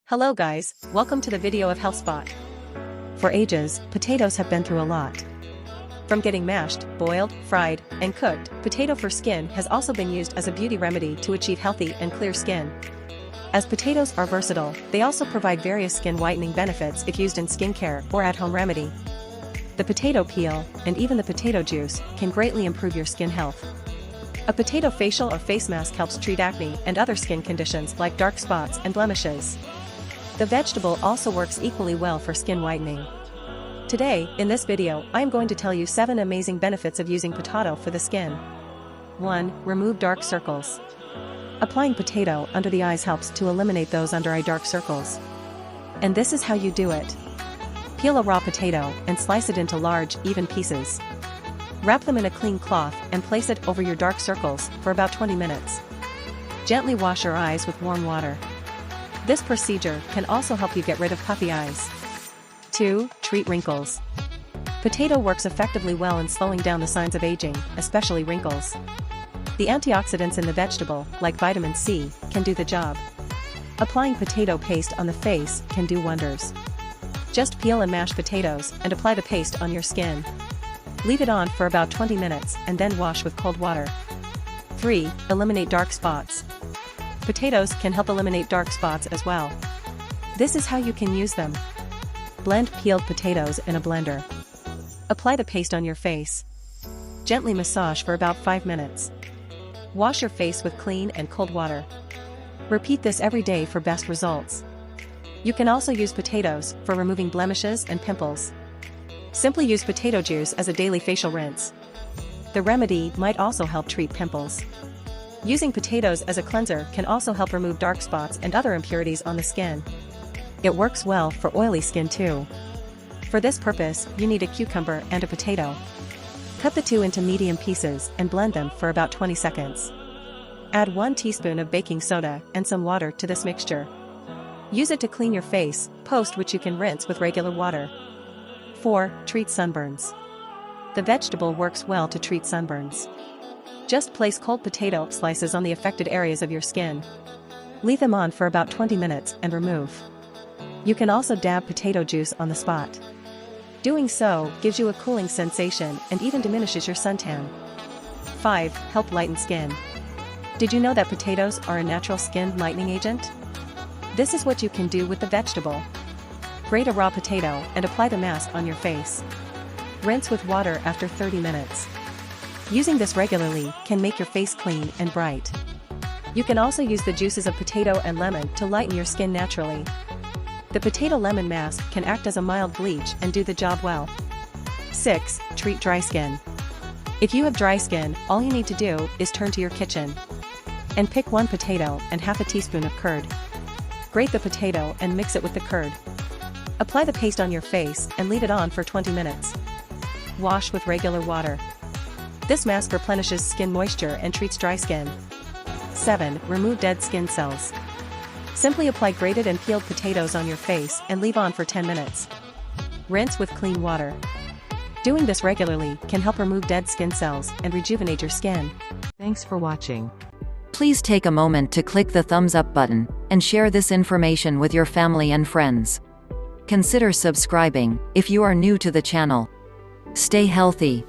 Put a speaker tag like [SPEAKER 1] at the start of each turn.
[SPEAKER 1] Hello guys, welcome to the video of Health Spot. For ages, potatoes have been through a lot. From getting mashed, boiled, fried, and cooked, potato for skin has also been used as a beauty remedy to achieve healthy and clear skin. As potatoes are versatile, they also provide various skin whitening benefits if used in skincare or at-home remedy. The potato peel, and even the potato juice, can greatly improve your skin health. A potato facial or face mask helps treat acne and other skin conditions like dark spots and blemishes. The vegetable also works equally well for skin whitening. Today, in this video, I am going to tell you 7 amazing benefits of using potato for the skin. 1. Remove dark circles. Applying potato under the eyes helps to eliminate those under-eye dark circles. And this is how you do it. Peel a raw potato and slice it into large, even pieces. Wrap them in a clean cloth and place it over your dark circles for about 20 minutes. Gently wash your eyes with warm water. This procedure can also help you get rid of puffy eyes. 2. Treat wrinkles. Potato works effectively well in slowing down the signs of aging, especially wrinkles. The antioxidants in the vegetable, like vitamin C, can do the job. Applying potato paste on the face can do wonders. Just peel and mash potatoes and apply the paste on your skin. Leave it on for about 20 minutes and then wash with cold water. 3. Eliminate dark spots. Potatoes can help eliminate dark spots as well. This is how you can use them. Blend peeled potatoes in a blender. Apply the paste on your face. Gently massage for about 5 minutes. Wash your face with clean and cold water. Repeat this every day for best results. You can also use potatoes for removing blemishes and pimples. Simply use potato juice as a daily facial rinse. The remedy might also help treat pimples. Using potatoes as a cleanser can also help remove dark spots and other impurities on the skin. It works well for oily skin too. For this purpose, you need a cucumber and a potato. Cut the two into medium pieces and blend them for about 20 seconds. Add 1 teaspoon of baking soda and some water to this mixture. Use it to clean your face, post which you can rinse with regular water. 4. Treat sunburns. The vegetable works well to treat sunburns. Just place cold potato slices on the affected areas of your skin. Leave them on for about 20 minutes and remove. You can also dab potato juice on the spot. Doing so gives you a cooling sensation and even diminishes your suntan. 5. Help lighten skin. Did you know that potatoes are a natural skin lightening agent? This is what you can do with the vegetable. Grate a raw potato and apply the mask on your face. Rinse with water after 30 minutes. Using this regularly can make your face clean and bright. You can also use the juices of potato and lemon to lighten your skin naturally. The potato lemon mask can act as a mild bleach and do the job well. 6. Treat dry skin. If you have dry skin, all you need to do is turn to your kitchen and pick 1 potato and half a teaspoon of curd. Grate the potato and mix it with the curd. Apply the paste on your face and leave it on for 20 minutes. Wash with regular water. This mask replenishes skin moisture and treats dry skin. 7. Remove dead skin cells. Simply apply grated and peeled potatoes on your face and leave on for 10 minutes. Rinse with clean water. Doing this regularly can help remove dead skin cells and rejuvenate your skin.
[SPEAKER 2] Thanks for watching. Please take a moment to click the thumbs up button and share this information with your family and friends. Consider subscribing if you are new to the channel. Stay healthy.